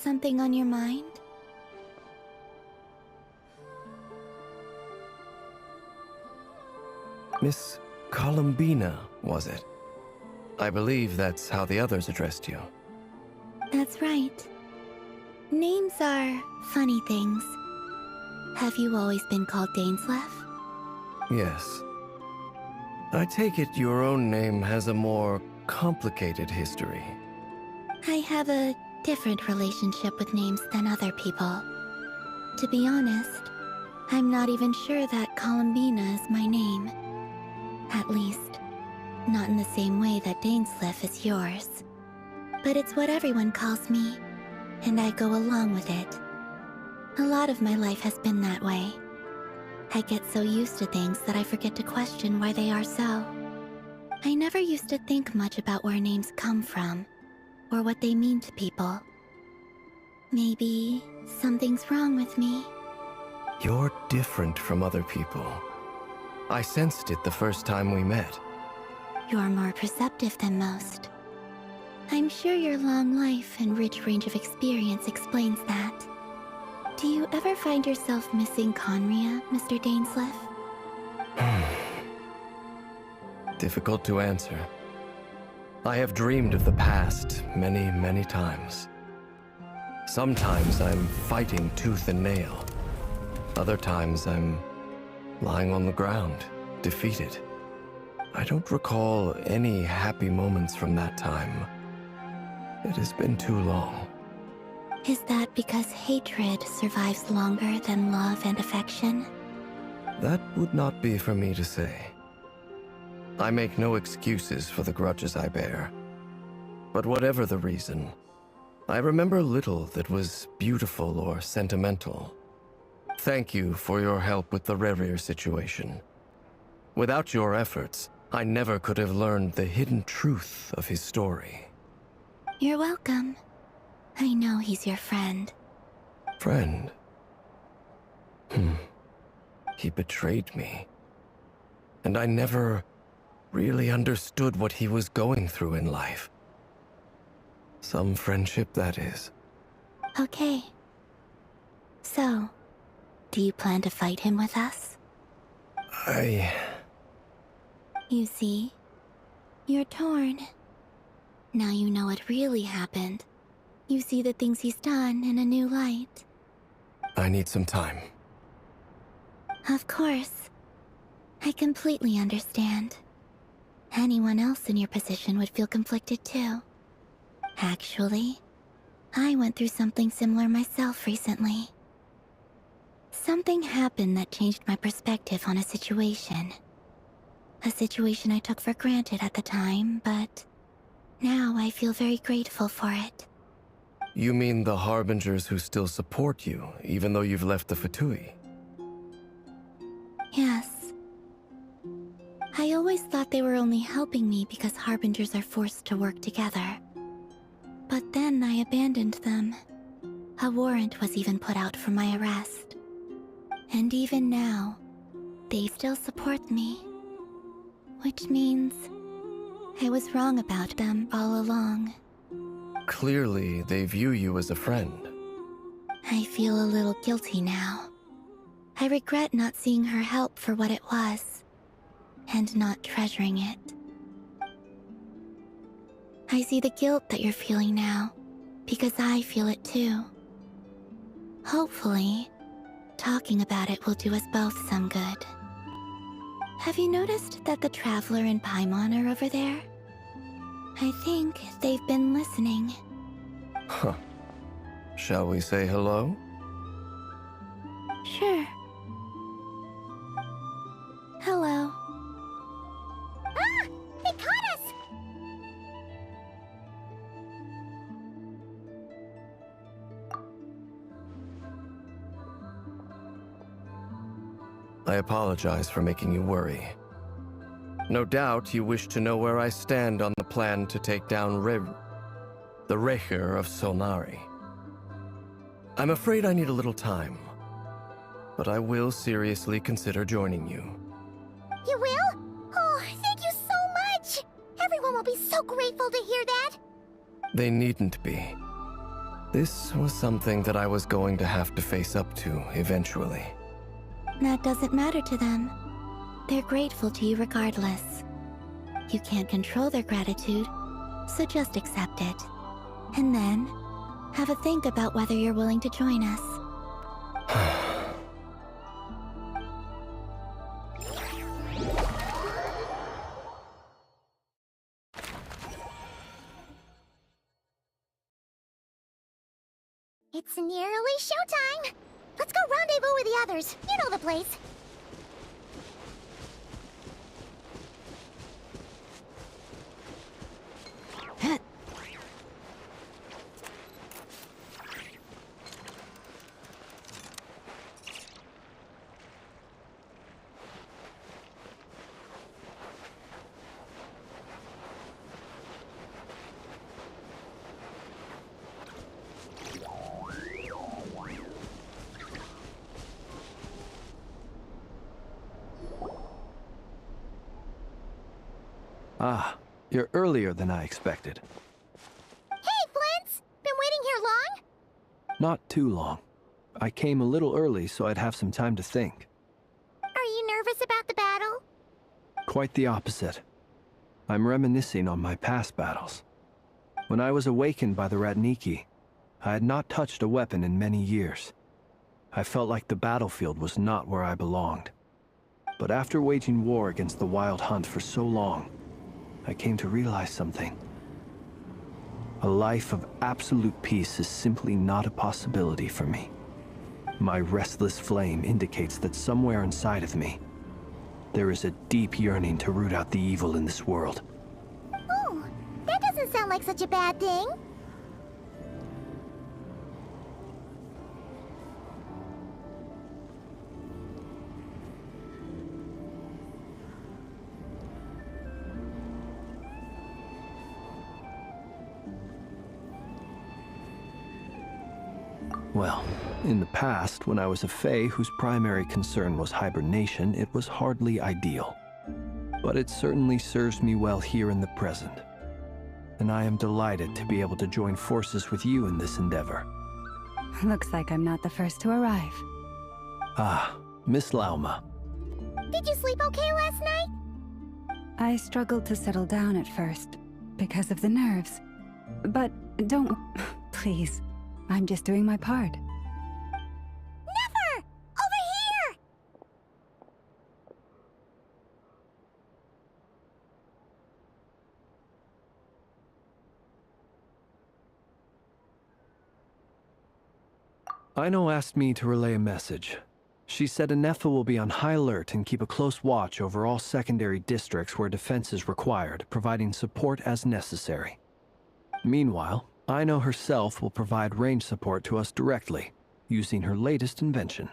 something on your mind? Miss Columbina, was it? I believe that's how the others addressed you. That's right. Names are funny things. Have you always been called Dainsleif? Yes. I take it your own name has a more complicated history. I have a different relationship with names than other people. To be honest, I'm not even sure that Columbina is my name. At least, not in the same way that Dainsleif is yours. But it's what everyone calls me, and I go along with it. A lot of my life has been that way. I get so used to things that I forget to question why they are so. I never used to think much about where names come from, or what they mean to people. Maybe something's wrong with me. You're different from other people. I sensed it the first time we met. You're more perceptive than most. I'm sure your long life and rich range of experience explains that. Do you ever find yourself missing Conria, Mr. Dainsleif? Difficult to answer. I have dreamed of the past many, many times. Sometimes I'm fighting tooth and nail. Other times I'm lying on the ground, defeated. I don't recall any happy moments from that time. It has been too long. Is that because hatred survives longer than love and affection? That would not be for me to say. I make no excuses for the grudges I bear. But whatever the reason, I remember little that was beautiful or sentimental. Thank you for your help with the Rerir situation. Without your efforts, I never could have learned the hidden truth of his story. You're welcome. I know he's your friend. Friend? He betrayed me. And I never really understood what he was going through in life. Some friendship, that is. Okay. So, do you plan to fight him with us? You see, you're torn. Now you know what really happened. You see the things he's done in a new light. I need some time. Of course. I completely understand. Anyone else in your position would feel conflicted too. Actually, I went through something similar myself recently. Something happened that changed my perspective on a situation. A situation I took for granted at the time, but now I feel very grateful for it. You mean the Harbingers who still support you, even though you've left the Fatui? Yes. I always thought they were only helping me because Harbingers are forced to work together. But then I abandoned them. A warrant was even put out for my arrest. And even now, they still support me. Which means I was wrong about them all along. Clearly, they view you as a friend. I feel a little guilty now. I regret not seeing her help for what it was, and not treasuring it. I see the guilt that you're feeling now, because I feel it too. Hopefully, talking about it will do us both some good. Have you noticed that the Traveler and Paimon are over there? I think they've been listening. Huh. Shall we say hello? Sure. Hello. Ah! They caught us! I apologize for making you worry. No doubt you wish to know where I stand on the plan to take down the Rerir of Solnari. I'm afraid I need a little time, but I will seriously consider joining you. You will? Oh, thank you so much! Everyone will be so grateful to hear that! They needn't be. This was something that I was going to have to face up to eventually. That doesn't matter to them. They're grateful to you regardless. You can't control their gratitude, so just accept it. And then, have a think about whether you're willing to join us. It's nearly showtime! Let's go rendezvous with the others. You know the place. Ah, you're earlier than I expected. Hey, Flint's! Been waiting here long? Not too long. I came a little early so I'd have some time to think. Are you nervous about the battle? Quite the opposite. I'm reminiscing on my past battles. When I was awakened by the Ratniki, I had not touched a weapon in many years. I felt like the battlefield was not where I belonged. But after waging war against the Wild Hunt for so long, I came to realize something. A life of absolute peace is simply not a possibility for me. My restless flame indicates that somewhere inside of me, there is a deep yearning to root out the evil in this world. Oh, that doesn't sound like such a bad thing. Well, in the past, when I was a Fae whose primary concern was hibernation, it was hardly ideal. But it certainly serves me well here in the present. And I am delighted to be able to join forces with you in this endeavor. Looks like I'm not the first to arrive. Ah, Miss Lauma. Did you sleep okay last night? I struggled to settle down at first, because of the nerves. But don't... please. I'm just doing my part. Never! Over here! Aino asked me to relay a message. She said Anefa will be on high alert and keep a close watch over all secondary districts where defense is required, providing support as necessary. Meanwhile, Aino herself will provide range support to us directly, using her latest invention.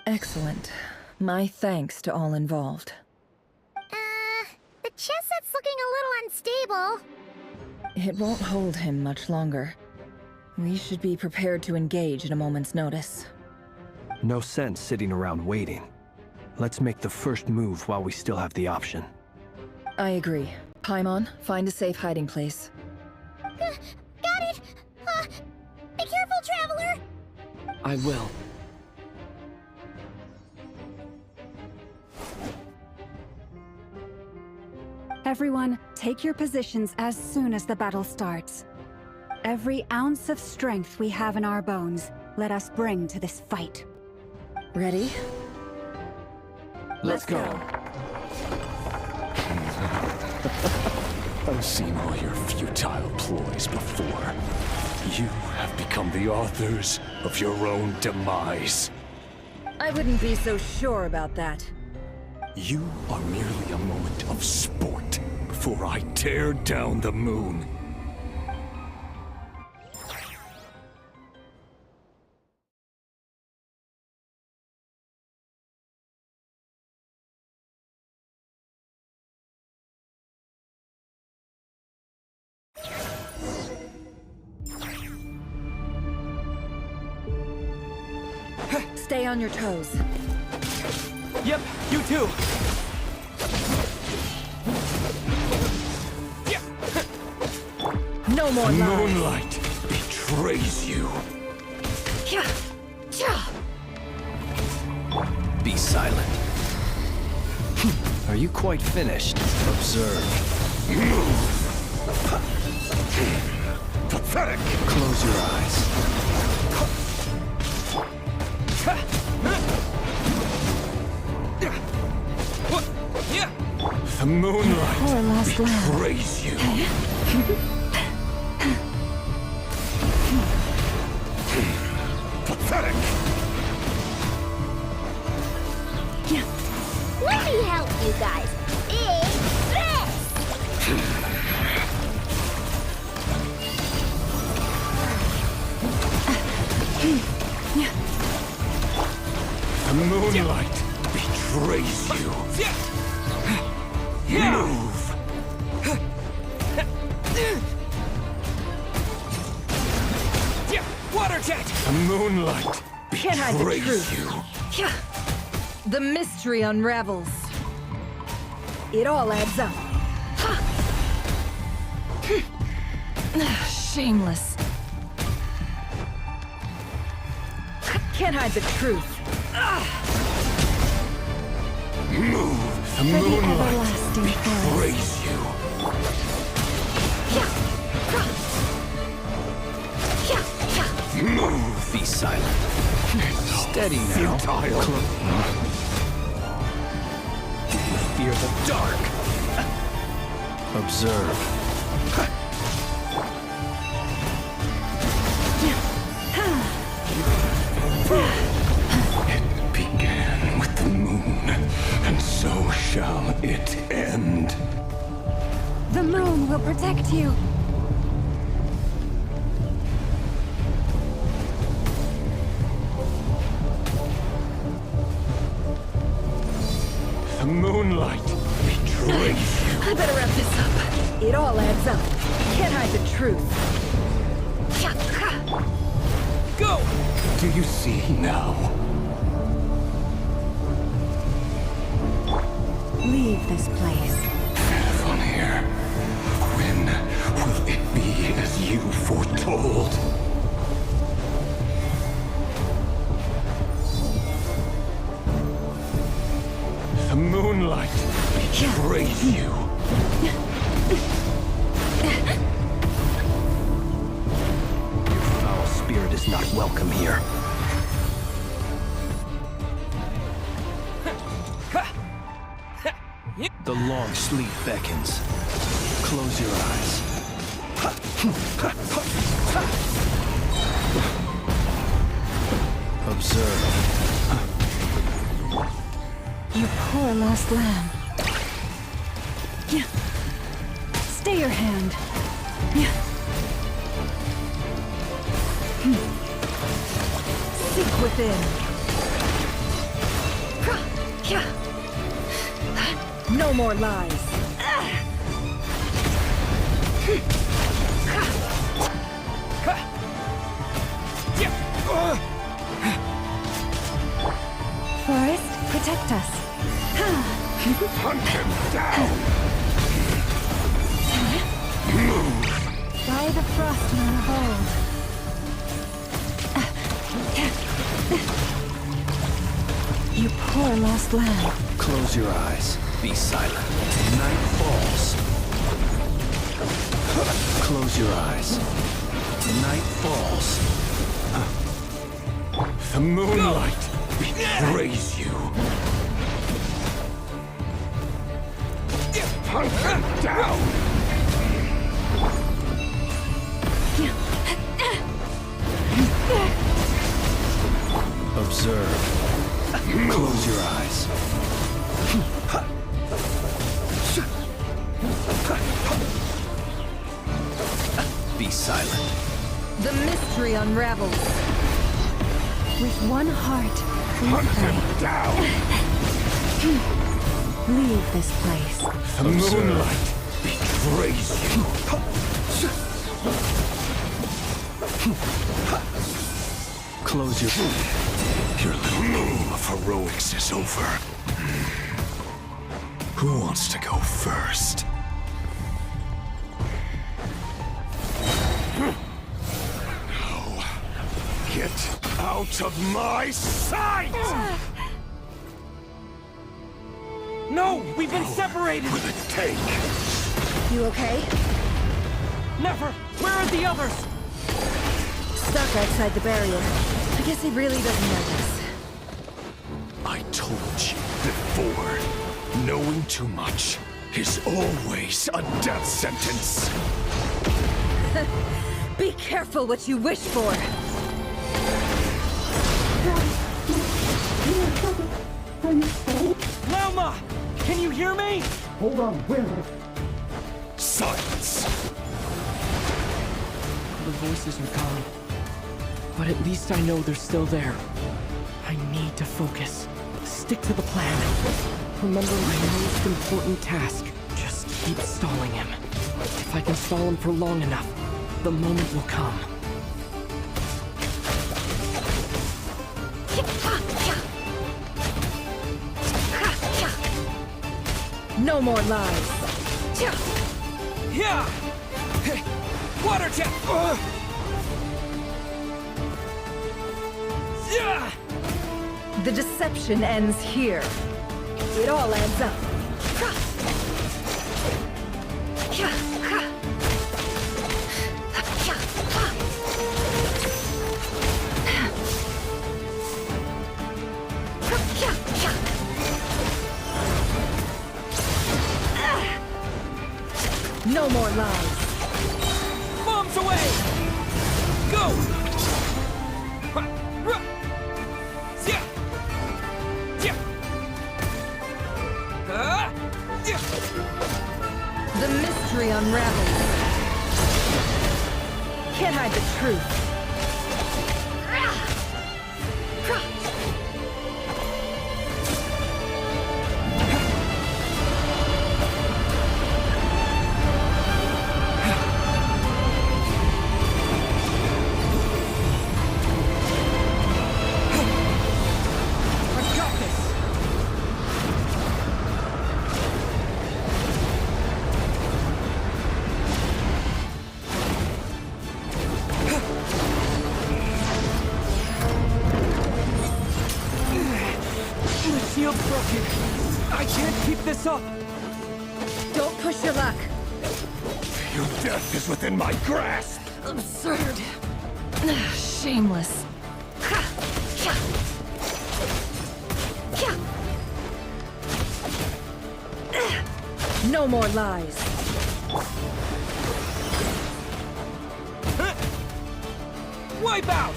Excellent. My thanks to all involved. The chest set's looking a little unstable. It won't hold him much longer. We should be prepared to engage at a moment's notice. No sense sitting around waiting. Let's make the first move while we still have the option. I agree. Paimon, find a safe hiding place. Got it! Be careful, Traveler! I will. Everyone, take your positions as soon as the battle starts. Every ounce of strength we have in our bones, let us bring to this fight. Ready? Let's go. I've seen all your futile ploys before. You have become the authors of your own demise. I wouldn't be so sure about that. You are merely a moment of sport before I tear down the moon. Stay on your toes. Yep, you too. No more lies. Moonlight, betray. betrays you. Be silent. Are you quite finished? Observe. Pathetic! Close your eyes. The moonlight Poor lost lamb. betrays you. Pathetic! Let me help you guys. It's this! The moonlight betrays you. Move! Water jet! The moonlight Can't hide the betrays truth. you. The mystery unravels. It all adds up. Shameless. Can't hide the truth. Move! The For the moonlight everlasting forest. betrays you. Move! Be silent. Steady now. Futile. Fear the dark. Observe. It began with the moon, and so shall it end. The moon will protect you. The moonlight betrays you. I better wrap this up. It all adds up. Can't hide the truth. Go! Do you see now? Leave this place. From here, when will it be as you foretold? The moonlight betrays you. Your foul spirit is not welcome here. The long sleep beckons. Close your eyes. Observe. You poor lost lamb. Stay your hand. Seek within. No more lies. Forest, protect us. Hunt him down! By the frost moon hold. You poor lost lamb. Close your eyes. Be silent. Night falls. Close your eyes. Night falls. The moonlight betrays you. Hunt him down! Observe. Close your eyes. Be silent. The mystery unravels. With one heart, we Hunt pray. him down! Leave this place. The moonlight betrays you. Close your... Your little game of heroics is over. Who wants to go first? Out of my sight! No! We've been separated! Will it take? You okay? Never! Where are the others? Stuck outside the barrier. I guess he really doesn't notice. I told you before, knowing too much is always a death sentence. Be careful what you wish for! Lauma! Can you hear me? Silence! The voices are gone. But at least I know they're still there. I need to focus. Stick to the plan. Remember my most important task. Just keep stalling him. If I can stall him for long enough, the moment will come. No more lies. Yeah! Water jet! Yeah! The deception ends here. It all adds up. No more lies. Bombs away! Go! The mystery unravels. Can't hide the truth. I've got this! The shield's broken. I can't keep this up. Don't push your luck. Your death is within my grasp! Absurd. Shameless. No more lies. Wipe out!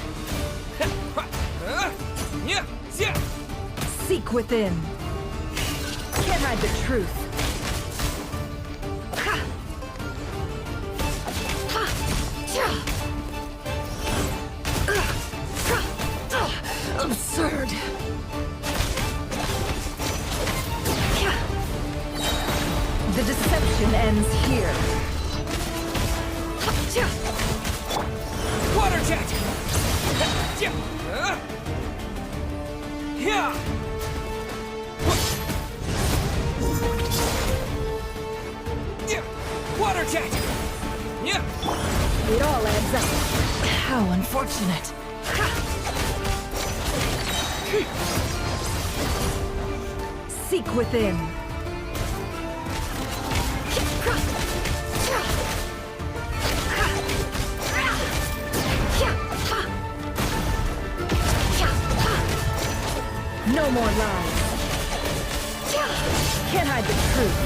Seek within. Can't hide the truth. Absurd. The deception ends here. Water jet! Yeah! Water jet! Yeah! It all adds up. How unfortunate. Seek within. No more lies. Can't hide the truth.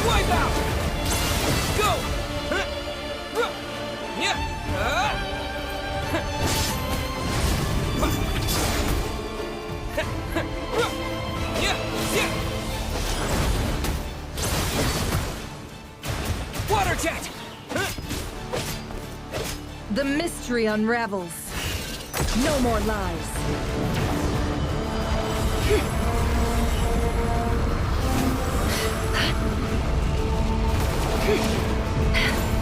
Wipe out! Go! Water jet! The mystery unravels. No more lies.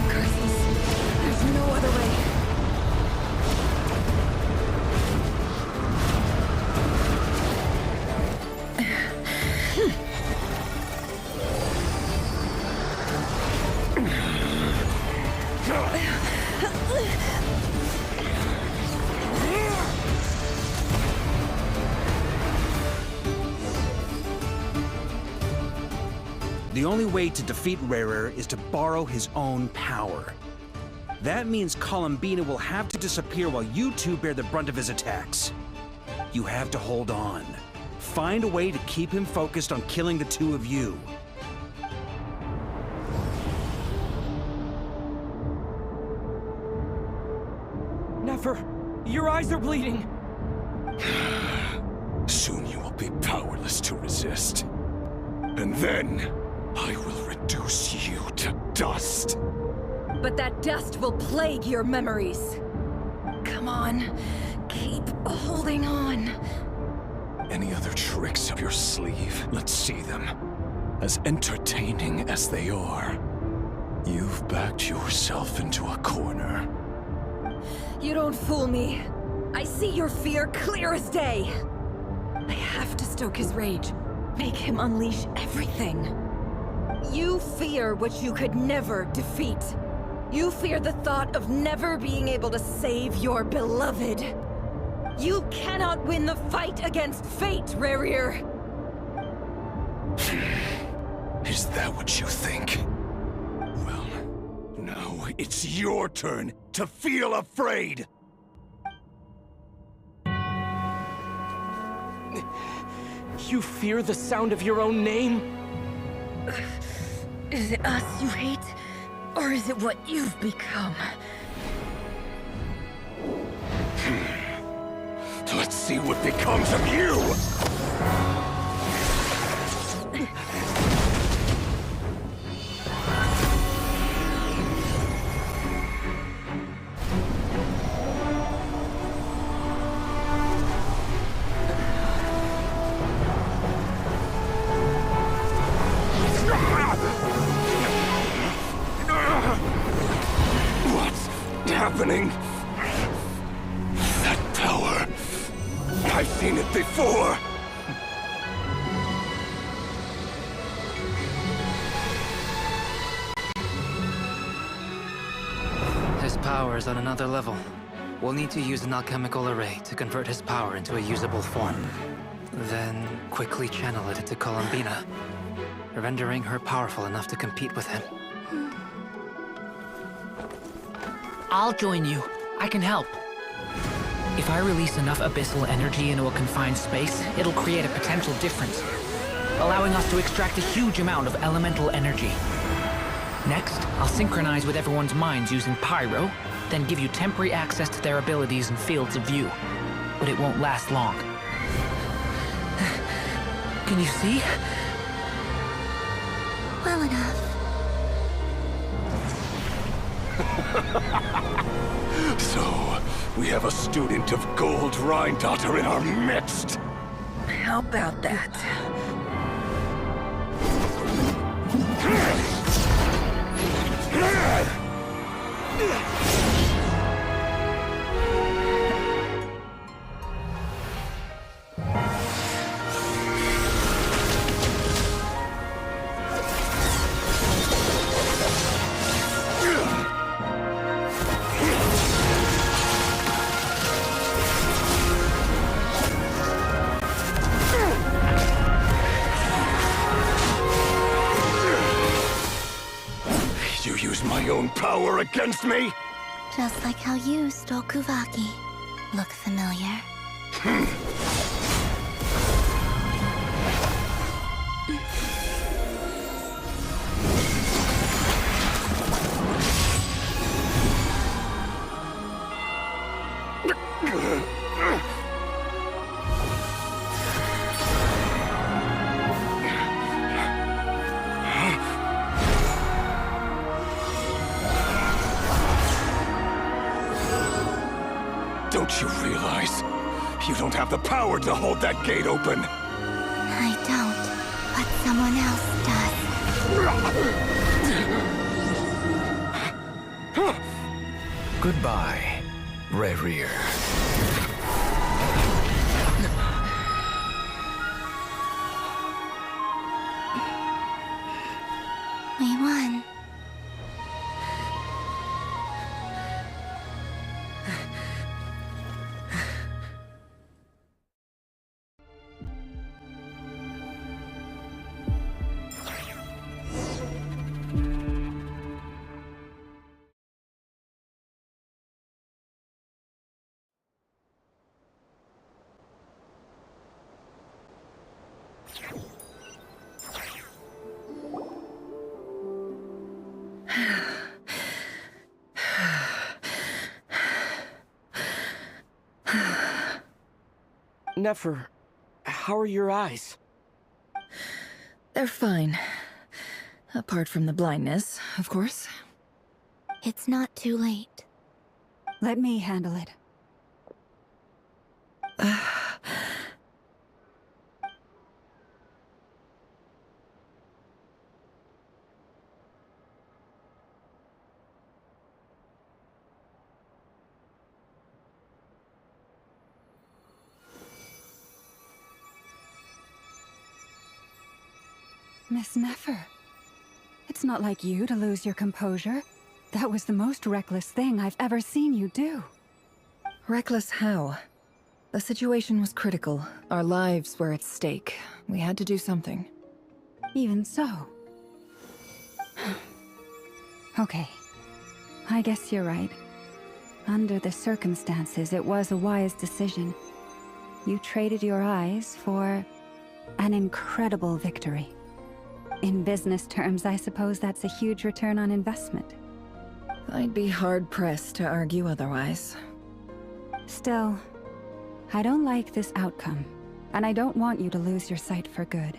Curses. There's no other way. Go! The only way to defeat Rarer is to borrow his own power. That means Columbina will have to disappear while you two bear the brunt of his attacks. You have to hold on. Find a way to keep him focused on killing the two of you. Never! Your eyes are bleeding! Soon you will be powerless to resist. And then, I will reduce you to dust. But that dust will plague your memories. Come on, keep holding on. Any other tricks up your sleeve? Let's see them. As entertaining as they are, you've backed yourself into a corner. You don't fool me. I see your fear clear as day. I have to stoke his rage. Make him unleash everything. You fear what you could never defeat. You fear the thought of never being able to save your beloved. You cannot win the fight against fate, Rarer. Is that what you think? Well, now it's your turn to feel afraid! You fear the sound of your own name? Is it us you hate? Or is it what you've become? Let's see what becomes of you! What's happening? That power... I've seen it before! His power is on another level. We'll need to use an alchemical array to convert his power into a usable form. Then quickly channel it into Columbina, rendering her powerful enough to compete with him. I'll join you. I can help. If I release enough abyssal energy into a confined space, it'll create a potential difference, allowing us to extract a huge amount of elemental energy. Next, I'll synchronize with everyone's minds using Pyro, then give you temporary access to their abilities and fields of view. But it won't last long. Can you see? Well enough. So, we have a student of Gold Rheindotter in our midst! How about that? You use my own power against me? Just like how you stole Kuvaki. Look familiar? Don't you realize? You don't have the power to hold that gate open! I don't, but someone else does. Goodbye, Rarer. We won. Nefer, how are your eyes? They're fine. Apart from the blindness, of course. It's not too late. Let me handle it. Miss Nefer, it's not like you to lose your composure. That was the most reckless thing I've ever seen you do. Reckless how? The situation was critical. Our lives were at stake. We had to do something. Even so. Okay. I guess you're right. Under the circumstances, it was a wise decision. You traded your eyes for an incredible victory. In business terms, I suppose that's a huge return on investment. I'd be hard-pressed to argue otherwise. Still, I don't like this outcome, and I don't want you to lose your sight for good.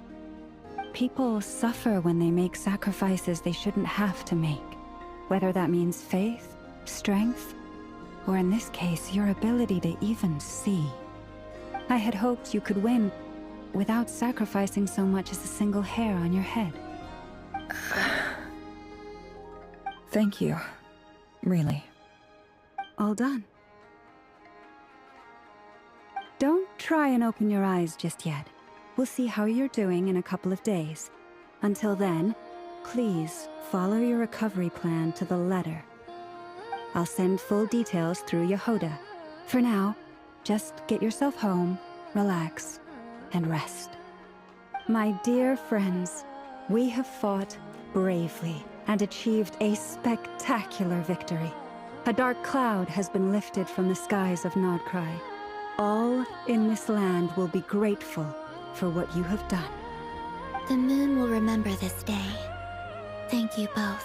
People suffer when they make sacrifices they shouldn't have to make, whether that means faith, strength, or in this case, your ability to even see. I had hoped you could win without sacrificing so much as a single hair on your head. Thank you. Really. All done. Don't try and open your eyes just yet. We'll see how you're doing in a couple of days. Until then, please follow your recovery plan to the letter. I'll send full details through Yehoda. For now, just get yourself home, relax, and rest. My dear friends, we have fought bravely and achieved a spectacular victory. A dark cloud has been lifted from the skies of Nod-Krai. All in this land will be grateful for what you have done. The moon will remember this day. Thank you both.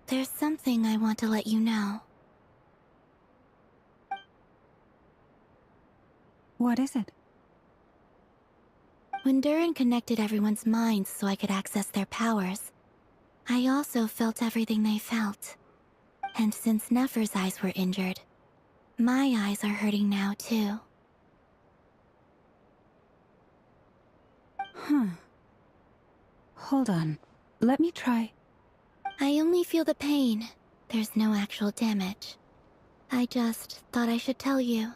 There's something I want to let you know. What is it? When Durin connected everyone's minds so I could access their powers, I also felt everything they felt. And since Nefer's eyes were injured, my eyes are hurting now too. Huh. Hold on. Let me try. I only feel the pain. There's no actual damage. I just thought I should tell you.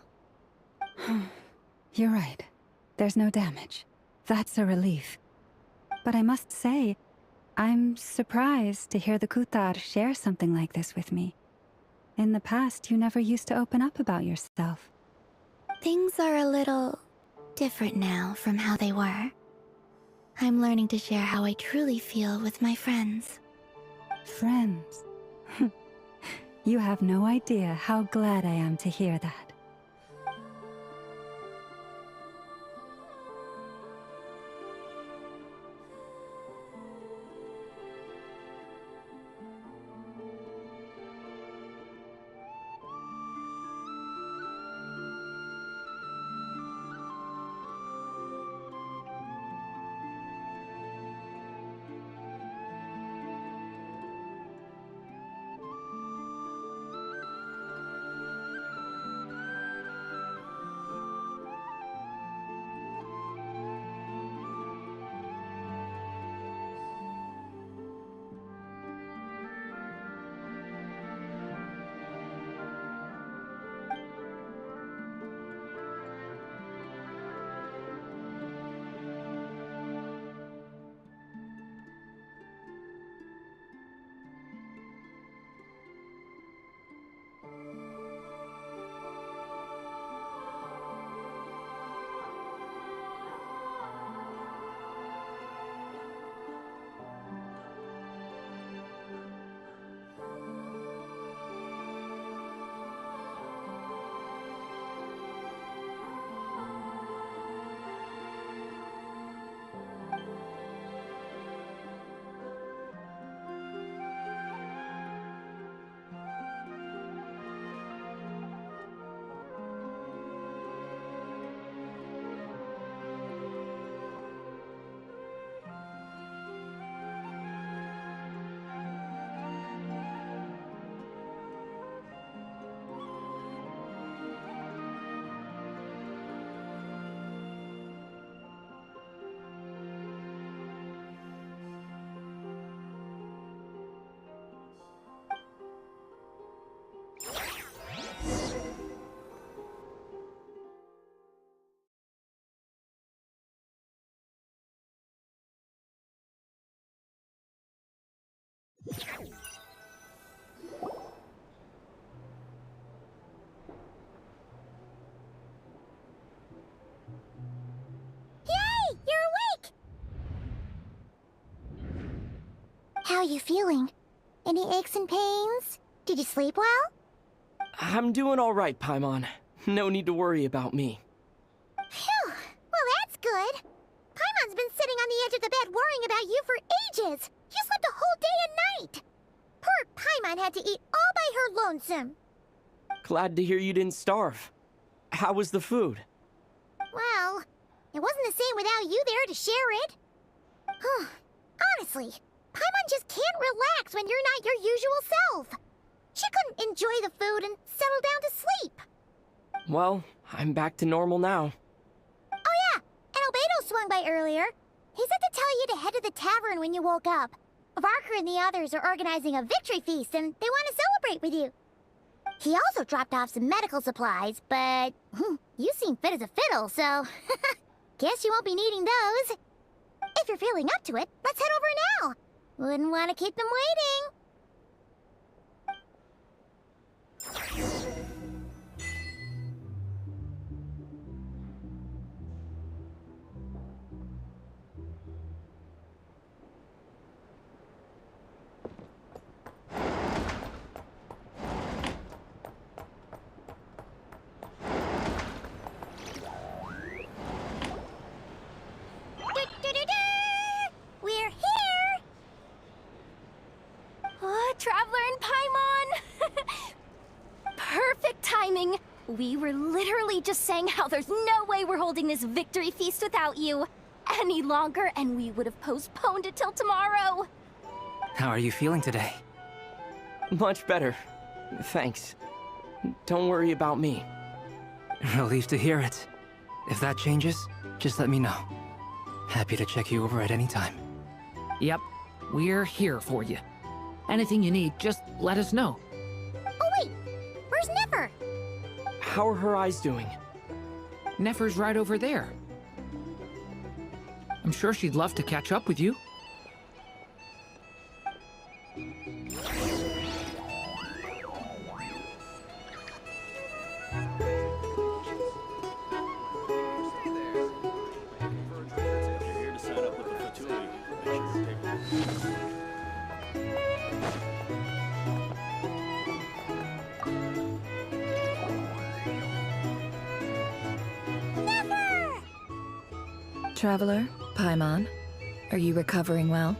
You're right. There's no damage. That's a relief. But I must say, I'm surprised to hear the Kuthar share something like this with me. In the past, you never used to open up about yourself. Things are a little different now from how they were. I'm learning to share how I truly feel with my friends. Friends? You have no idea how glad I am to hear that. Yay! You're awake! How are you feeling? Any aches and pains? Did you sleep well? I'm doing all right, Paimon. No need to worry about me. Phew! Well, that's good. Paimon's been sitting on the edge of the bed worrying about you for ages. You slept a whole day and night. Poor Paimon had to eat all by her lonesome. Glad to hear you didn't starve. How was the food? Well, it wasn't the same without you there to share it. Honestly, Paimon just can't relax when you're not your usual self. She couldn't enjoy the food and settle down to sleep. Well, I'm back to normal now. Oh yeah, and Albedo swung by earlier. He said to tell you to head to the tavern when you woke up. Varker and the others are organizing a victory feast and they want to celebrate with you. He also dropped off some medical supplies, but you seem fit as a fiddle, so guess you won't be needing those. If you're feeling up to it, let's head over now. Wouldn't want to keep them waiting. We're here! Oh, Traveler and Paimon! Perfect timing! We were literally just saying how there's no way we're holding this victory feast without you any longer, and we would have postponed it till tomorrow. How are you feeling today? Much better. Thanks. Don't worry about me. Relieved to hear it. If that changes, just let me know. Happy to check you over at any time. Yep, we're here for you. Anything you need, just let us know. Oh wait, where's Nipper? How are her eyes doing? Nefer's right over there. I'm sure she'd love to catch up with you. Traveler, Paimon, are you recovering well?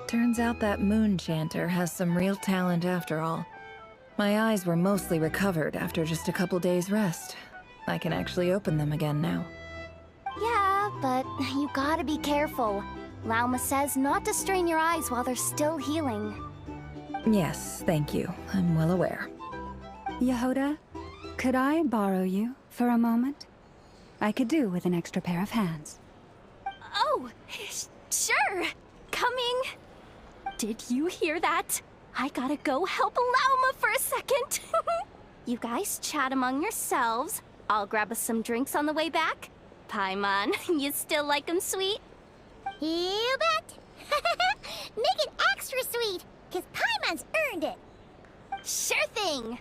Turns out that moon chanter has some real talent after all. My eyes were mostly recovered after just a couple days rest. I can actually open them again now. Yeah, but you gotta be careful. Lauma says not to strain your eyes while they're still healing. Yes, thank you. I'm well aware. Yehoda, could I borrow you for a moment? I could do with an extra pair of hands. Oh, sure. Coming. Did you hear that? I gotta go help Lauma for a second. You guys chat among yourselves. I'll grab us some drinks on the way back. Paimon, you still like 'em sweet? You bet! Make it extra sweet, because Paimon's earned it! Sure thing!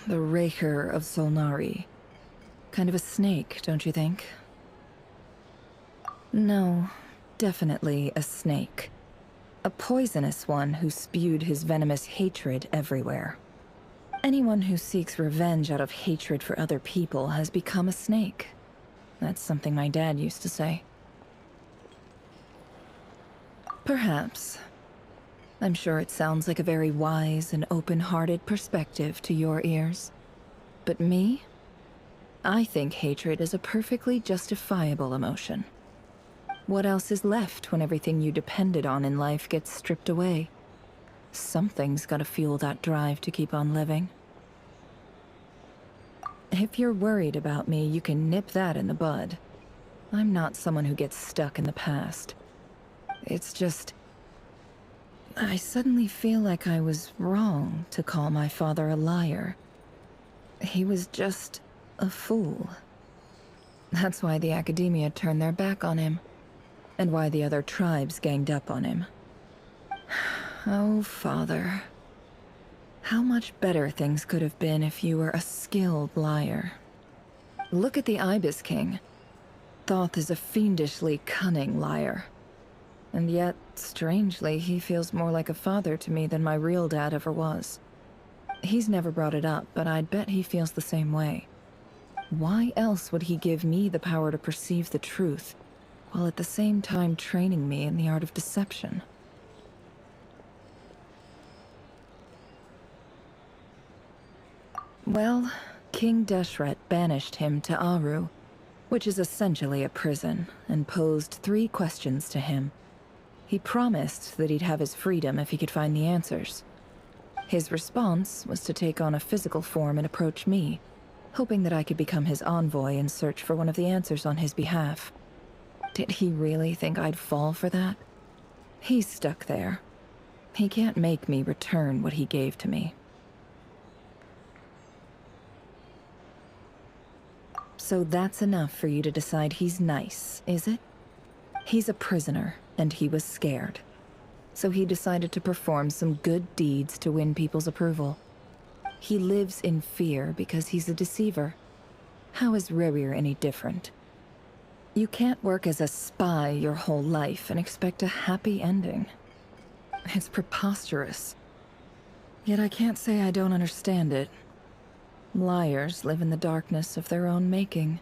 The Raker of Solnari. Kind of a snake, don't you think? No, definitely a snake. A poisonous one who spewed his venomous hatred everywhere. Anyone who seeks revenge out of hatred for other people has become a snake. That's something my dad used to say. Perhaps. I'm sure it sounds like a very wise and open-hearted perspective to your ears. But me? I think hatred is a perfectly justifiable emotion. What else is left when everything you depended on in life gets stripped away? Something's gotta fuel that drive to keep on living. If you're worried about me, you can nip that in the bud. I'm not someone who gets stuck in the past. It's just... I suddenly feel like I was wrong to call my father a liar. He was just a fool. That's why the Academia turned their back on him, and why the other tribes ganged up on him. Oh, Father. How much better things could have been if you were a skilled liar. Look at the Ibis King. Thoth is a fiendishly cunning liar. And yet, strangely, he feels more like a father to me than my real dad ever was. He's never brought it up, but I'd bet he feels the same way. Why else would he give me the power to perceive the truth, while at the same time training me in the art of deception? Well, King Deshret banished him to Aru, which is essentially a prison, and posed 3 questions to him. He promised that he'd have his freedom if he could find the answers. His response was to take on a physical form and approach me, hoping that I could become his envoy and search for one of the answers on his behalf. Did he really think I'd fall for that? He's stuck there. He can't make me return what he gave to me. So that's enough for you to decide he's nice, is it? He's a prisoner, and he was scared. So he decided to perform some good deeds to win people's approval. He lives in fear because he's a deceiver. How is Rerir any different? You can't work as a spy your whole life and expect a happy ending. It's preposterous. Yet I can't say I don't understand it. Liars live in the darkness of their own making,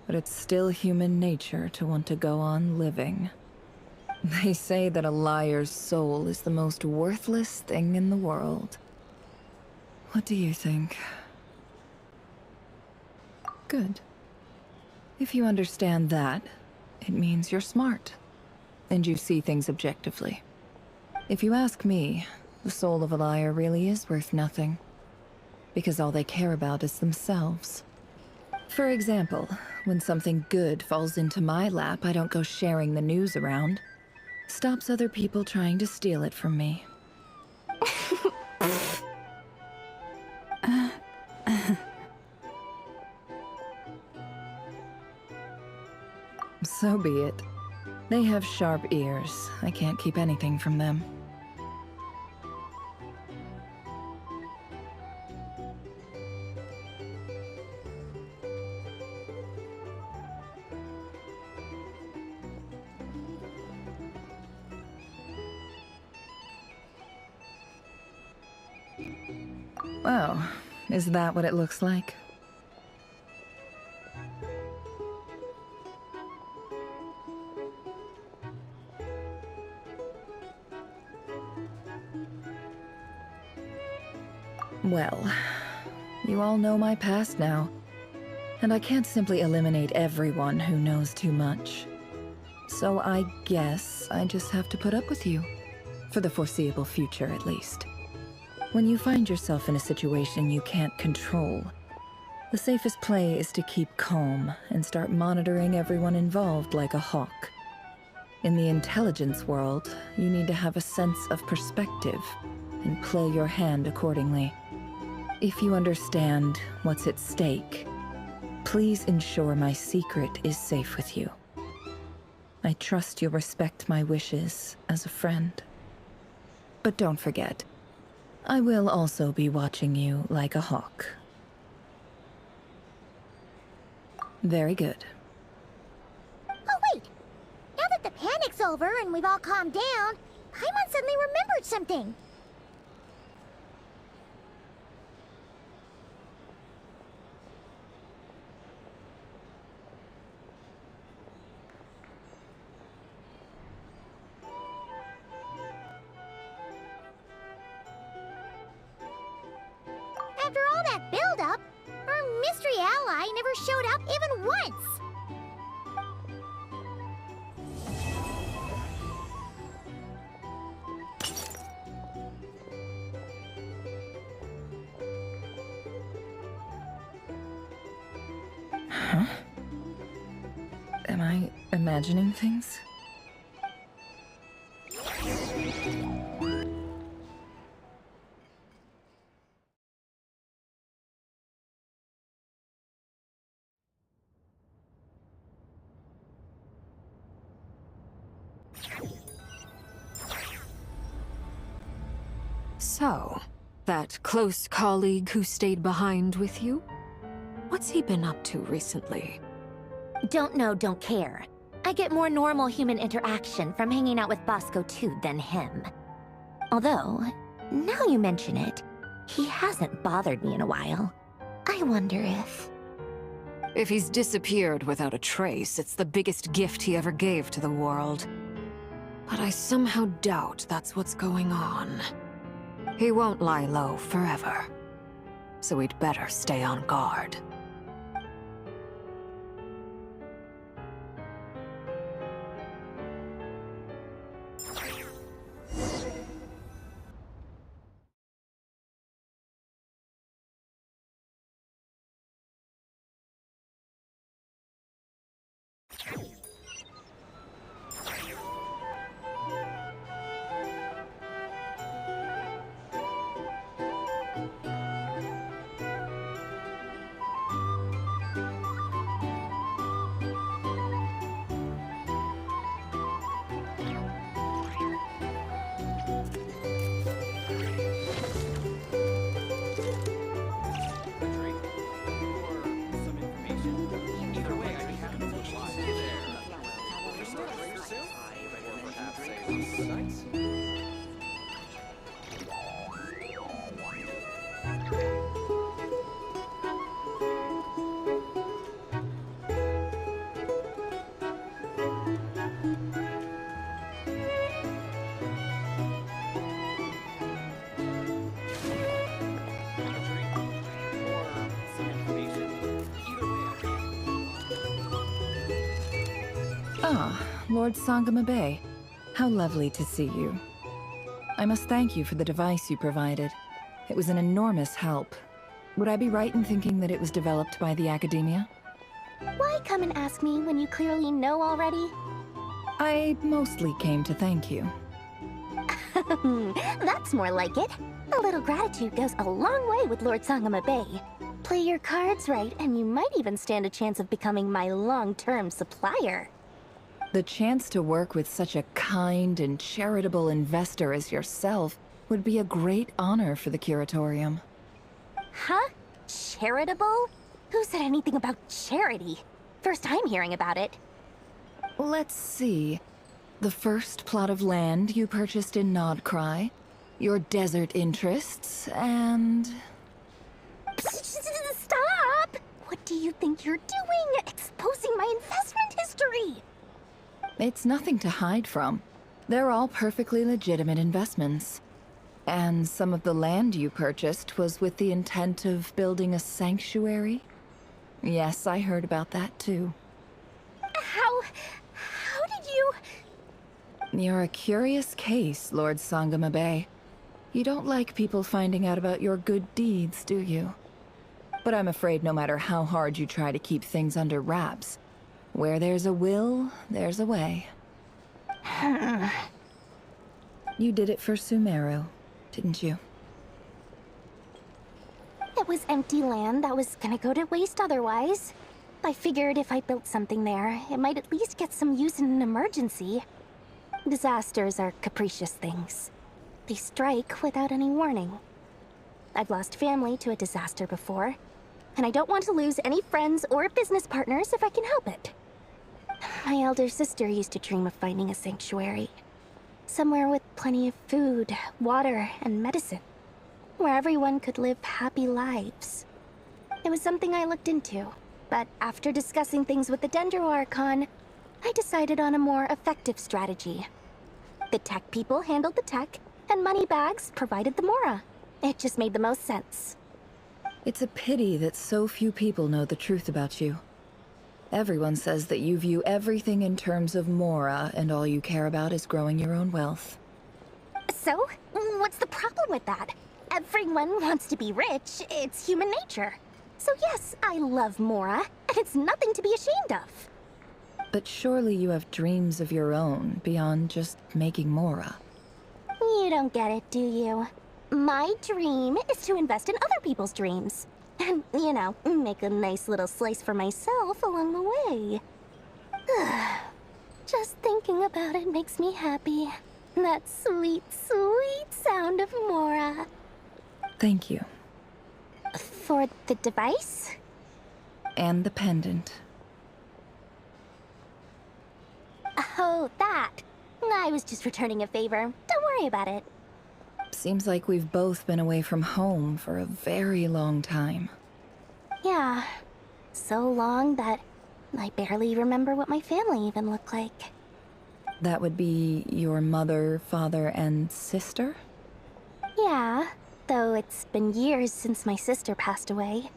but it's still human nature to want to go on living. They say that a liar's soul is the most worthless thing in the world. What do you think? Good. If you understand that, it means you're smart, and you see things objectively. If you ask me, the soul of a liar really is worth nothing, because all they care about is themselves. For example, when something good falls into my lap, I don't go sharing the news around. Stops other people trying to steal it from me. So be it. They have sharp ears. I can't keep anything from them. Oh, is that what it looks like? Well, you all know my past now, and I can't simply eliminate everyone who knows too much. So I guess I just have to put up with you, for the foreseeable future at least. When you find yourself in a situation you can't control, the safest play is to keep calm and start monitoring everyone involved like a hawk. In the intelligence world, you need to have a sense of perspective and play your hand accordingly. If you understand what's at stake, please ensure my secret is safe with you. I trust you'll respect my wishes as a friend. But don't forget, I will also be watching you like a hawk. Very good. Oh, wait! Now that the panic's over and we've all calmed down, Paimon suddenly remembered something. After all that build-up, our mystery ally never showed up even once! Huh? Am I imagining things? So, that close colleague who stayed behind with you? What's he been up to recently? Don't know, don't care. I get more normal human interaction from hanging out with Bosco too than him. Although, now you mention it, he hasn't bothered me in a while. I wonder if... If he's disappeared without a trace, it's the biggest gift he ever gave to the world. But I somehow doubt that's what's going on. He won't lie low forever. So we'd better stay on guard. Ah, Lord Sangama Bay. How lovely to see you. I must thank you for the device you provided. It was an enormous help. Would I be right in thinking that it was developed by the Academia? Why come and ask me when you clearly know already? I mostly came to thank you. That's more like it. A little gratitude goes a long way with Lord Sangama Bay. Play your cards right, and you might even stand a chance of becoming my long-term supplier. The chance to work with such a kind and charitable investor as yourself would be a great honor for the Curatorium. Huh? Charitable? Who said anything about charity? First I'm hearing about it. Let's see. The first plot of land you purchased in Nod-Krai, your desert interests, and... Stop! What do you think you're doing? Exposing my investment history! It's nothing to hide from. They're all perfectly legitimate investments. And some of the land you purchased was with the intent of building a sanctuary? Yes, I heard about that too. How did you... You're a curious case, Lord Sangama Bay. You don't like people finding out about your good deeds, do you? But I'm afraid no matter how hard you try to keep things under wraps, where there's a will, there's a way. You did it for Sumeru, didn't you? It was empty land that was gonna go to waste otherwise. I figured if I built something there, it might at least get some use in an emergency. Disasters are capricious things. They strike without any warning. I've lost family to a disaster before, and I don't want to lose any friends or business partners if I can help it. My elder sister used to dream of finding a sanctuary. Somewhere with plenty of food, water, and medicine. Where everyone could live happy lives. It was something I looked into, but after discussing things with the Dendro Archon, I decided on a more effective strategy. The tech people handled the tech, and Moneybags provided the Mora. It just made the most sense. It's a pity that so few people know the truth about you. Everyone says that you view everything in terms of Mora, and all you care about is growing your own wealth. So, what's the problem with that? Everyone wants to be rich. It's human nature. So yes, I love Mora, and it's nothing to be ashamed of. But surely you have dreams of your own, beyond just making Mora. You don't get it, do you? My dream is to invest in other people's dreams. And, you know, make a nice little slice for myself along the way. Just thinking about it makes me happy. That sweet, sweet sound of Mora. Thank you. For the device? And the pendant. Oh, that. I was just returning a favor. Don't worry about it. Seems like we've both been away from home for a very long time. Yeah. So long that I barely remember what my family even looked like. That would be your mother, father, and sister? Yeah, though it's been years since my sister passed away.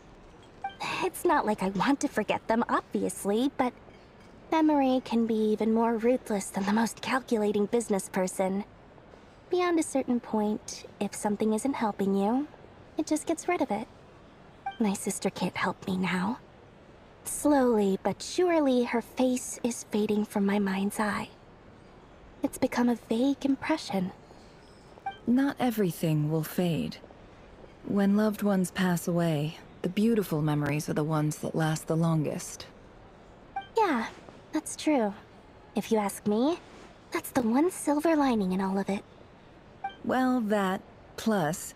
It's not like I want to forget them, obviously, but memory can be even more ruthless than the most calculating business person. Beyond a certain point, if something isn't helping you, it just gets rid of it. My sister can't help me now. Slowly but surely, her face is fading from my mind's eye. It's become a vague impression. Not everything will fade. When loved ones pass away, the beautiful memories are the ones that last the longest. Yeah, that's true. If you ask me, that's the one silver lining in all of it. Well, that, plus,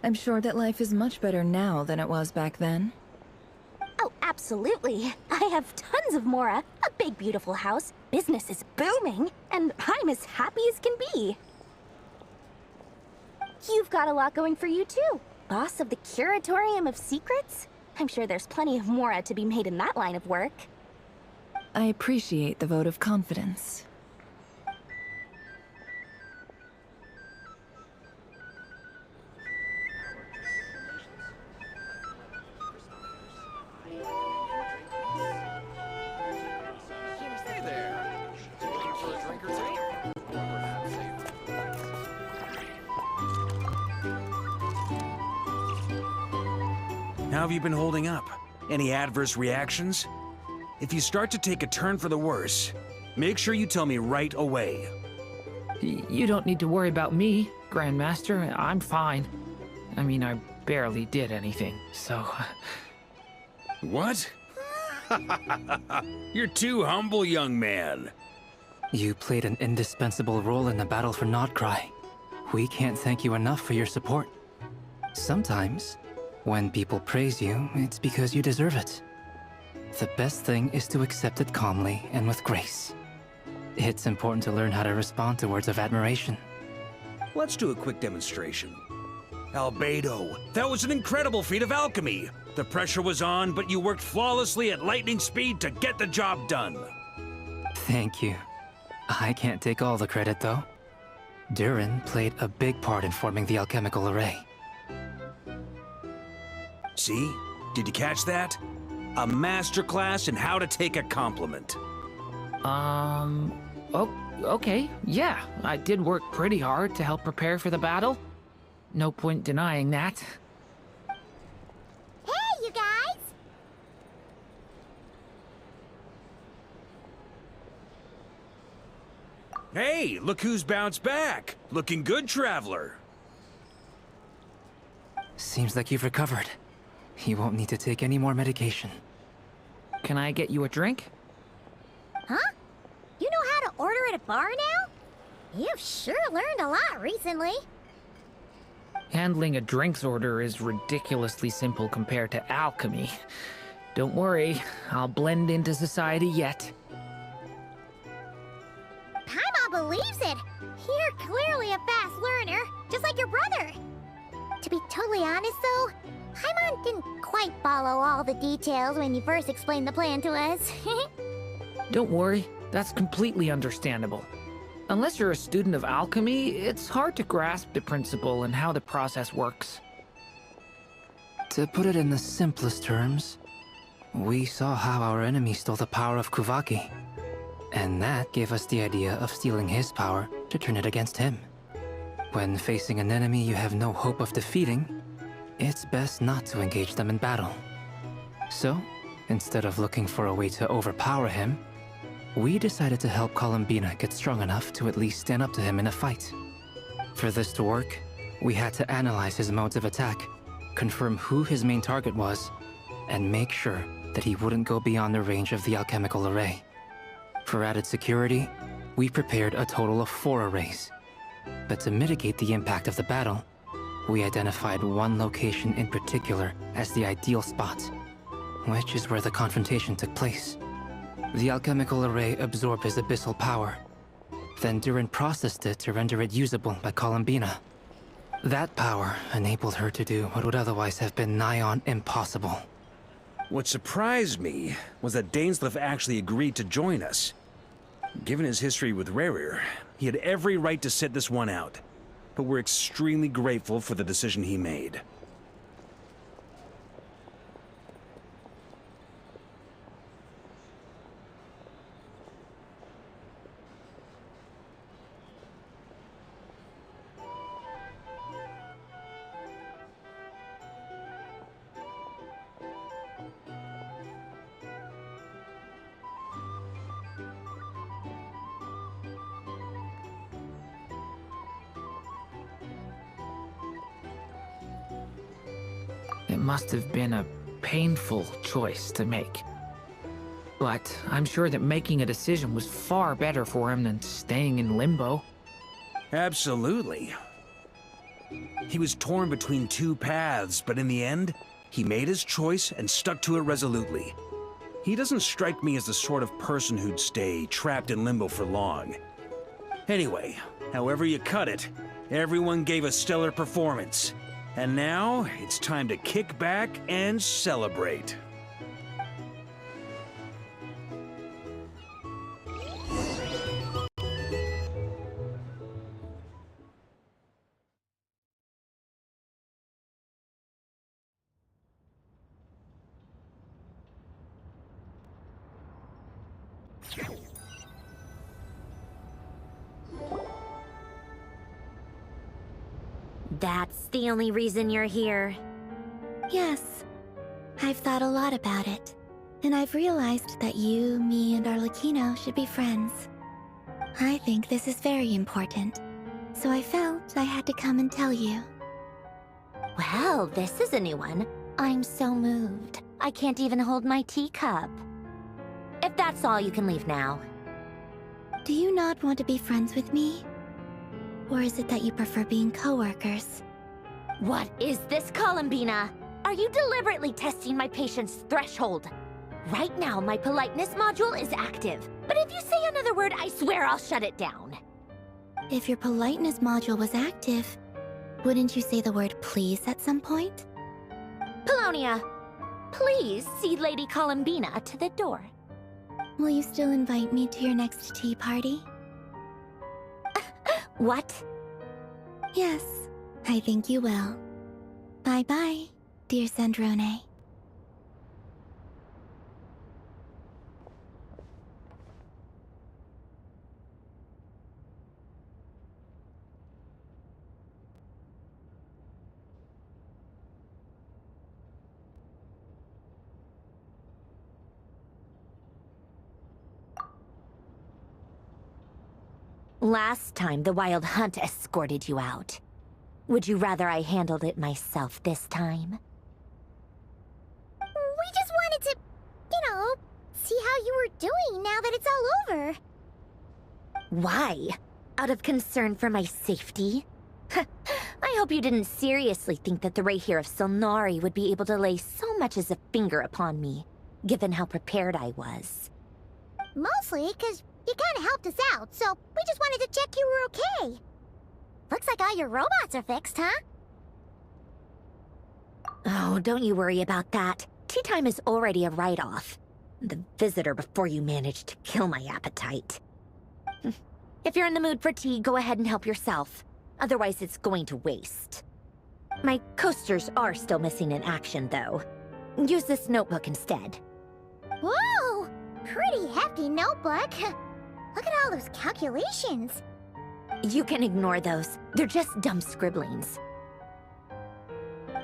I'm sure that life is much better now than it was back then. Oh, absolutely. I have tons of Mora, a big beautiful house, business is booming, and I'm as happy as can be. You've got a lot going for you too. Boss of the Curatorium of Secrets? I'm sure there's plenty of Mora to be made in that line of work. I appreciate the vote of confidence. How have you been holding up? Any adverse reactions? If you start to take a turn for the worse, make sure you tell me right away. You don't need to worry about me, Grandmaster. I'm fine. I mean, I barely did anything, so... What? You're too humble, young man. You played an indispensable role in the battle for Nod-Krai. We can't thank you enough for your support. Sometimes, when people praise you, it's because you deserve it. The best thing is to accept it calmly and with grace. It's important to learn how to respond to words of admiration. Let's do a quick demonstration. Albedo, that was an incredible feat of alchemy. The pressure was on, but you worked flawlessly at lightning speed to get the job done. Thank you. I can't take all the credit, though. Durin played a big part in forming the alchemical array. See? Did you catch that? A masterclass in how to take a compliment. Oh, okay, yeah. I did work pretty hard to help prepare for the battle. No point denying that. Hey, you guys! Hey, look who's bounced back. Looking good, Traveler. Seems like you've recovered. You won't need to take any more medication. Can I get you a drink? Huh? You know how to order at a bar now? You've sure learned a lot recently. Handling a drinks order is ridiculously simple compared to alchemy. Don't worry, I'll blend into society yet. Paimon believes it. You're clearly a fast learner, just like your brother. To be totally honest, though, Paimon didn't quite follow all the details when you first explained the plan to us. Don't worry, that's completely understandable. Unless you're a student of alchemy, it's hard to grasp the principle and how the process works. To put it in the simplest terms, we saw how our enemy stole the power of Kuvaki. And that gave us the idea of stealing his power to turn it against him. When facing an enemy you have no hope of defeating, it's best not to engage them in battle. So, instead of looking for a way to overpower him, we decided to help Columbina get strong enough to at least stand up to him in a fight. For this to work, we had to analyze his modes of attack, confirm who his main target was, and make sure that he wouldn't go beyond the range of the alchemical array. For added security, we prepared a total of 4 arrays, But to mitigate the impact of the battle, we identified one location in particular as the ideal spot, which is where the confrontation took place. The alchemical array absorbed his abyssal power. Then Durin processed it to render it usable by Columbina. That power enabled her to do what would otherwise have been nigh on impossible. What surprised me was that Dainsleif actually agreed to join us. Given his history with Rarir, he had every right to sit this one out. But we're extremely grateful for the decision he made. It must have been a painful choice to make. But I'm sure that making a decision was far better for him than staying in limbo. Absolutely. He was torn between two paths, but in the end, he made his choice and stuck to it resolutely. He doesn't strike me as the sort of person who'd stay trapped in limbo for long. Anyway, however you cut it, everyone gave a stellar performance. And now, it's time to kick back and celebrate. That's the only reason you're here. Yes. I've thought a lot about it. And I've realized that you, me, and Arlecchino should be friends. I think this is very important. So I felt I had to come and tell you. Well, this is a new one. I'm so moved. I can't even hold my teacup. If that's all, you can leave now. Do you not want to be friends with me? Or is it that you prefer being co-workers? What is this, Columbina? Are you deliberately testing my patience threshold? Right now, my politeness module is active. But if you say another word, I swear I'll shut it down. If your politeness module was active, wouldn't you say the word please at some point? Polonia, please see Lady Columbina to the door. Will you still invite me to your next tea party? What? Yes, I think you will. Bye-bye, dear Sandrone. Last time, the Wild Hunt escorted you out. Would you rather I handled it myself this time? We just wanted to, see how you were doing now that it's all over. Why? Out of concern for my safety? I hope you didn't seriously think that the Rayhir of Solnari would be able to lay so much as a finger upon me, given how prepared I was. Mostly because you kind of helped us out, so we just wanted to check you were okay. Looks like all your robots are fixed, huh? Oh, don't you worry about that. Tea time is already a write-off. The visitor before you managed to kill my appetite. If you're in the mood for tea, go ahead and help yourself. Otherwise, it's going to waste. My coasters are still missing in action, though. Use this notebook instead. Whoa! Pretty hefty notebook. Look at all those calculations. You can ignore those. They're just dumb scribblings.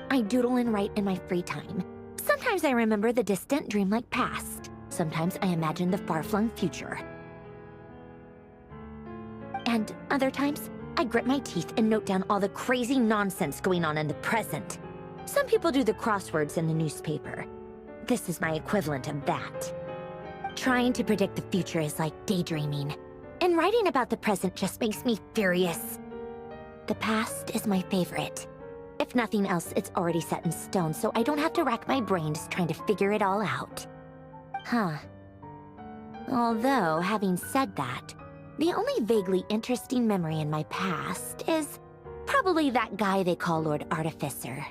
I doodle and write in my free time. Sometimes I remember the distant dreamlike past. Sometimes I imagine the far-flung future. And other times, I grit my teeth and note down all the crazy nonsense going on in the present. Some people do the crosswords in the newspaper. This is my equivalent of that. Trying to predict the future is like daydreaming. And writing about the present just makes me furious. the past is my favorite. If nothing else, it's already set in stone, so I don't have to rack my brains trying to figure it all out. Huh. Although, having said that, the only vaguely interesting memory in my past is probably that guy they call Lord Artificer.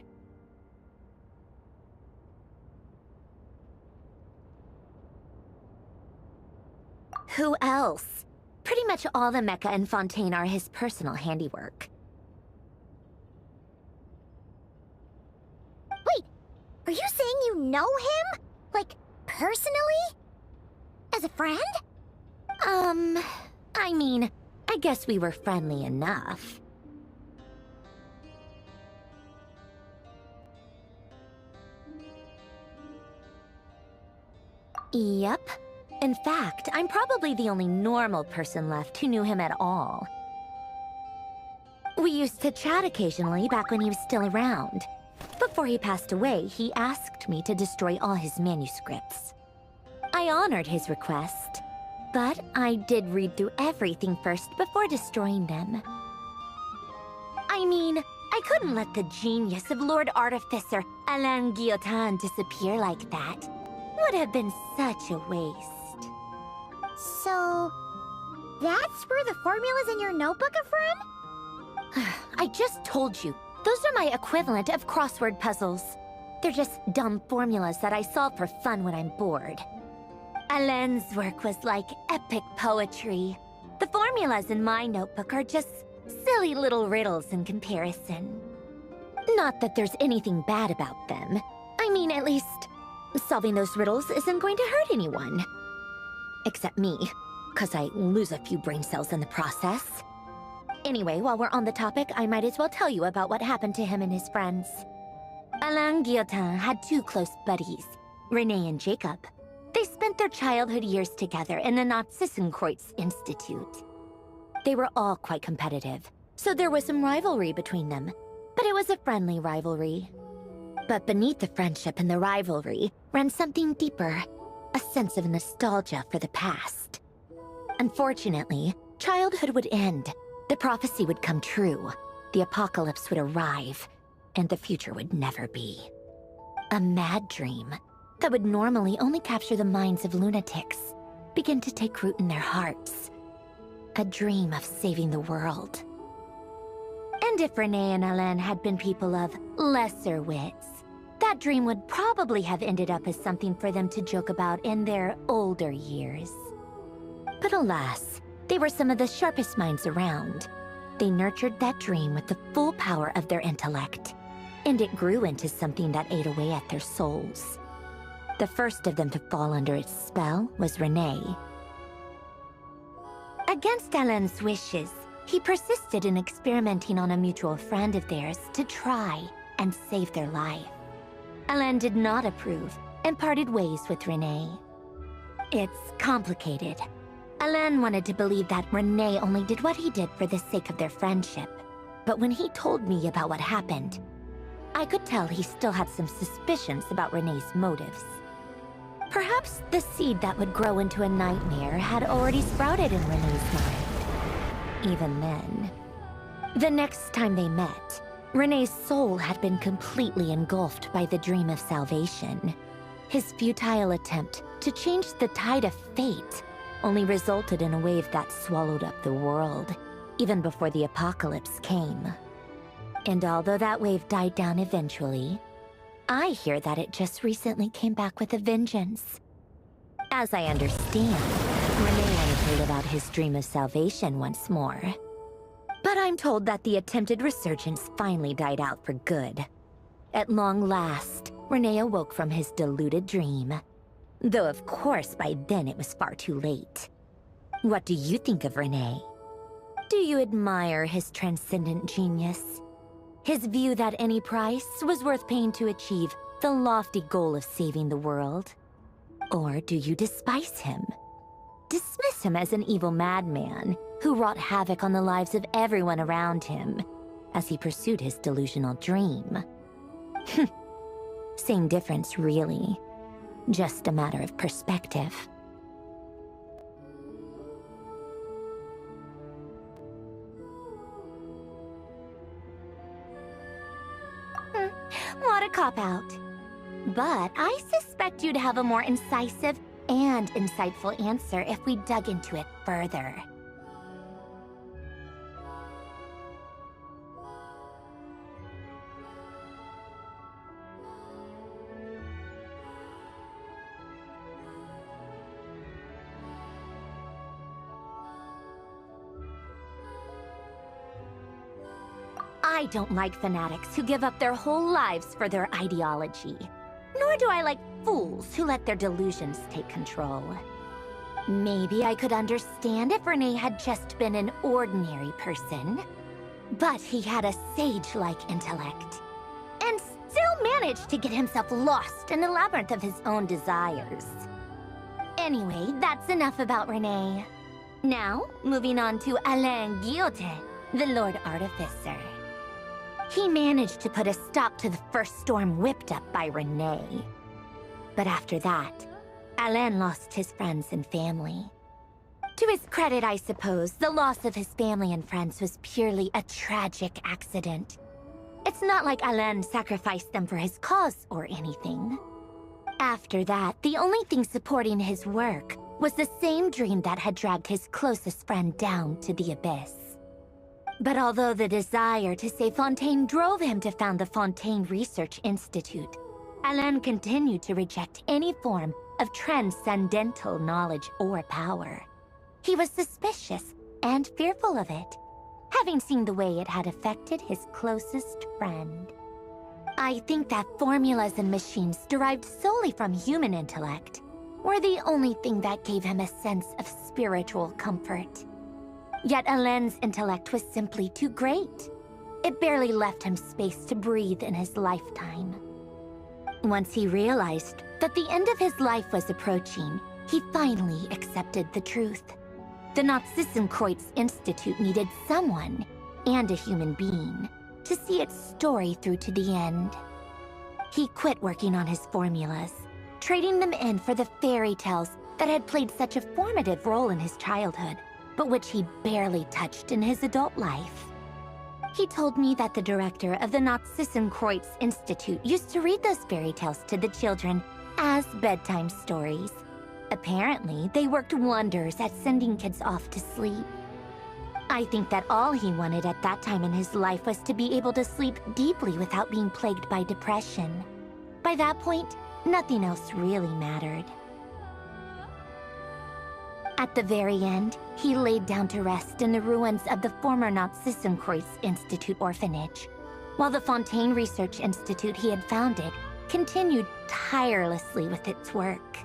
Who else? Pretty much all the mecha in Fontaine are his personal handiwork. Wait, are you saying you know him? Like, personally? As a friend? I mean, I guess we were friendly enough. Yep. In fact, I'm probably the only normal person left who knew him at all. We used to chat occasionally back when he was still around. Before he passed away, he asked me to destroy all his manuscripts. I honored his request, but I did read through everything first before destroying them. I mean, I couldn't let the genius of Lord Artificer Alain Guillotin disappear like that. Would have been such a waste. So, that's where the formula's in your notebook are from? I just told you. Those are my equivalent of crossword puzzles. They're just dumb formulas that I solve for fun when I'm bored. Alain's work was like epic poetry. The formulas in my notebook are just silly little riddles in comparison. Not that there's anything bad about them. I mean, at least, solving those riddles isn't going to hurt anyone. Except me, 'cause I lose a few brain cells in the process. Anyway, while we're on the topic, I might as well tell you about what happened to him and his friends. Alain Guillotin had two close buddies, René and Jacob. They spent their childhood years together in the Nod-Krai Institute. They were all quite competitive, so there was some rivalry between them, but it was a friendly rivalry. But beneath the friendship and the rivalry ran something deeper, a sense of nostalgia for the past. Unfortunately, childhood would end, the prophecy would come true, the apocalypse would arrive, and the future would never be. A mad dream that would normally only capture the minds of lunatics began to take root in their hearts. A dream of saving the world. And if René and Alain had been people of lesser wits, that dream would probably have ended up as something for them to joke about in their older years. But alas, they were some of the sharpest minds around. They nurtured that dream with the full power of their intellect, and it grew into something that ate away at their souls. The first of them to fall under its spell was René. Against Alain's wishes, he persisted in experimenting on a mutual friend of theirs to try and save their life. Alain did not approve and parted ways with René. It's complicated. Alain wanted to believe that René only did what he did for the sake of their friendship. But when he told me about what happened, I could tell he still had some suspicions about René's motives. Perhaps the seed that would grow into a nightmare had already sprouted in René's mind. Even then. The next time they met, René's soul had been completely engulfed by the dream of salvation. His futile attempt to change the tide of fate only resulted in a wave that swallowed up the world, even before the apocalypse came. And although that wave died down eventually, I hear that it just recently came back with a vengeance. As I understand, René wanted to live out his dream of salvation once more. But I'm told that the attempted resurgence finally died out for good. At long last, René awoke from his deluded dream. Though of course by then it was far too late. What do you think of René? Do you admire his transcendent genius? His view that any price was worth paying to achieve the lofty goal of saving the world? Or do you despise him? Dismiss him as an evil madman who wrought havoc on the lives of everyone around him as he pursued his delusional dream? Same difference, really. Just a matter of perspective. not a cop-out. But I suspect you'd have a more incisive and insightful answer if we dug into it further. I don't like fanatics who give up their whole lives for their ideology. Nor do I like fools who let their delusions take control. Maybe I could understand if Renee had just been an ordinary person. But he had a sage-like intellect. And still managed to get himself lost in the labyrinth of his own desires. Anyway, that's enough about Renee. Now, moving on to Alain Guillotin, the Lord Artificer. He managed to put a stop to the first storm whipped up by Renee. But after that, Alain lost his friends and family. To his credit, I suppose, the loss of his family and friends was purely a tragic accident. It's not like Alain sacrificed them for his cause or anything. After that, the only thing supporting his work was the same dream that had dragged his closest friend down to the abyss. But although the desire to save Fontaine drove him to found the Fontaine Research Institute, Alain continued to reject any form of transcendental knowledge or power. He was suspicious and fearful of it, having seen the way it had affected his closest friend. I think that formulas and machines derived solely from human intellect were the only thing that gave him a sense of spiritual comfort. Yet Alain's intellect was simply too great. It barely left him space to breathe in his lifetime. Once he realized that the end of his life was approaching, he finally accepted the truth. The Nod-Krai Institute needed someone, and a human being, to see its story through to the end. He quit working on his formulas, trading them in for the fairy tales that had played such a formative role in his childhood, but which he barely touched in his adult life. He told me that the director of the Nod-Krai Institute used to read those fairy tales to the children as bedtime stories. Apparently, they worked wonders at sending kids off to sleep. I think that all he wanted at that time in his life was to be able to sleep deeply without being plagued by depression. By that point, nothing else really mattered. At the very end, he laid down to rest in the ruins of the former Nod-Krai Institute orphanage, while the Fontaine Research Institute he had founded continued tirelessly with its work.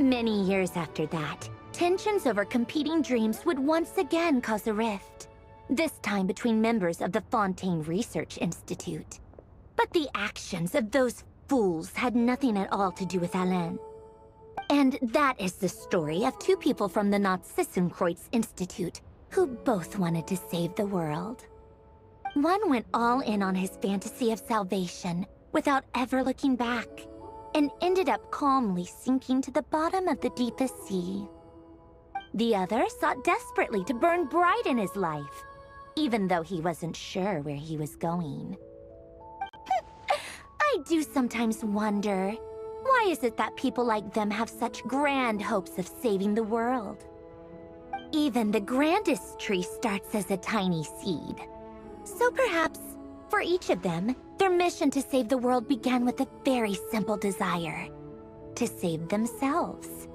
Many years after that, tensions over competing dreams would once again cause a rift, this time between members of the Fontaine Research Institute. But the actions of those fools had nothing at all to do with Alain. And that is the story of two people from the Nod-Krai Institute who both wanted to save the world. One went all in on his fantasy of salvation without ever looking back, and ended up calmly sinking to the bottom of the deepest sea. The other sought desperately to burn bright in his life, even though he wasn't sure where he was going. I do sometimes wonder, why is it that people like them have such grand hopes of saving the world? Even the grandest tree starts as a tiny seed. So perhaps, for each of them, their mission to save the world began with a very simple desire: to save themselves.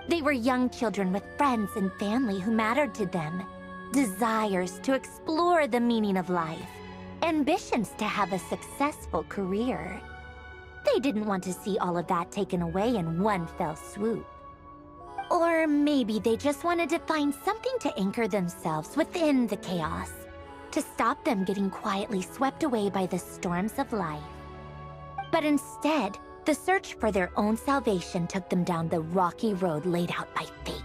They were young children with friends and family who mattered to them, desires to explore the meaning of life, ambitions to have a successful career. They didn't want to see all of that taken away in one fell swoop. Or maybe they just wanted to find something to anchor themselves within the chaos, to stop them getting quietly swept away by the storms of life. But instead, the search for their own salvation took them down the rocky road laid out by fate.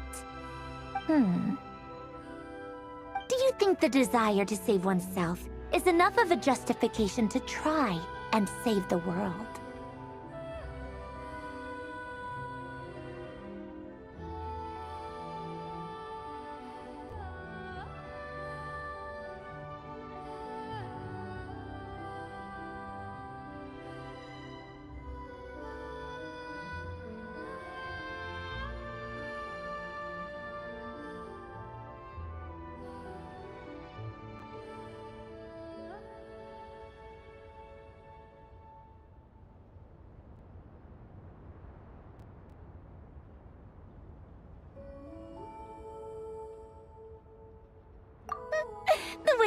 Do you think the desire to save oneself is enough of a justification to try and save the world?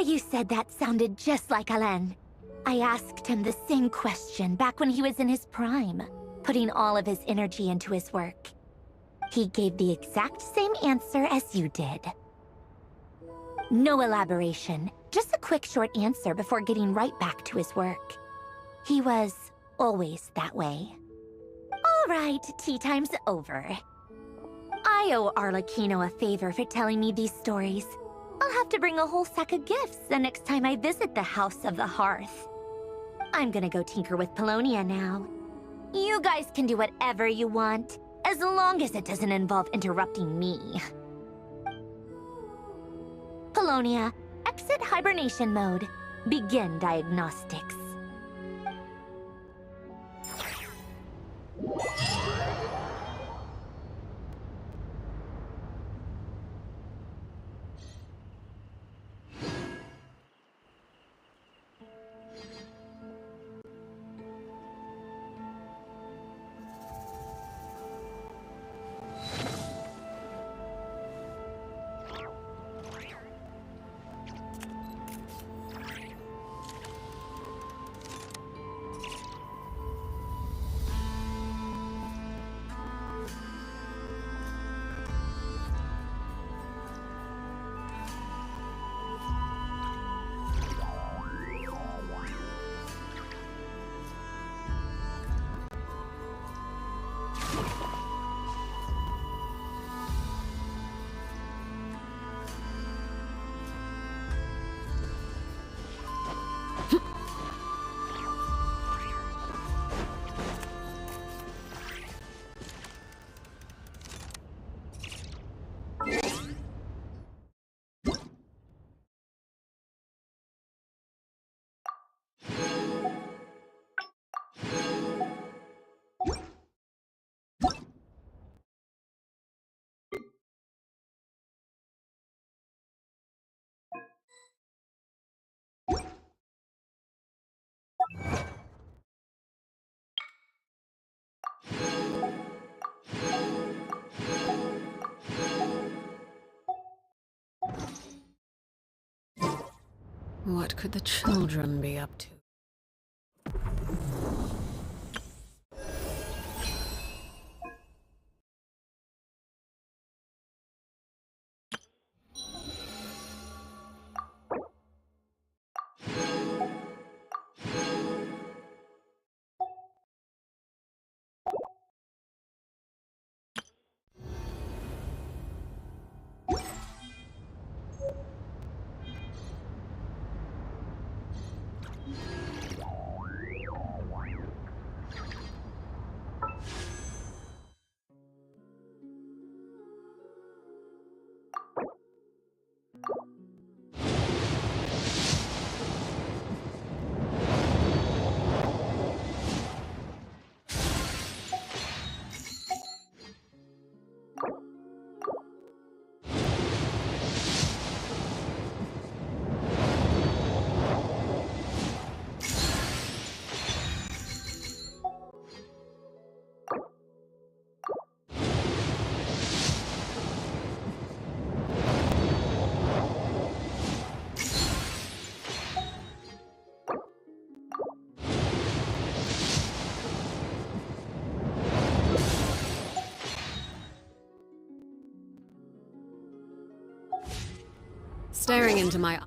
you said that sounded just like Alain. I asked him the same question back when he was in his prime, putting all of his energy into his work. He gave the exact same answer as you did. No elaboration, just a quick short answer before getting right back to his work. He was always that way. All right, tea time's over. I owe Arlecchino a favor for telling me these stories. I'll have to bring a whole sack of gifts the next time I visit the House of the Hearth. I'm gonna go tinker with Polonia now. You guys can do whatever you want, as long as it doesn't involve interrupting me. Polonia, exit hibernation mode. Begin diagnostics. What could the children be up to? Staring into my...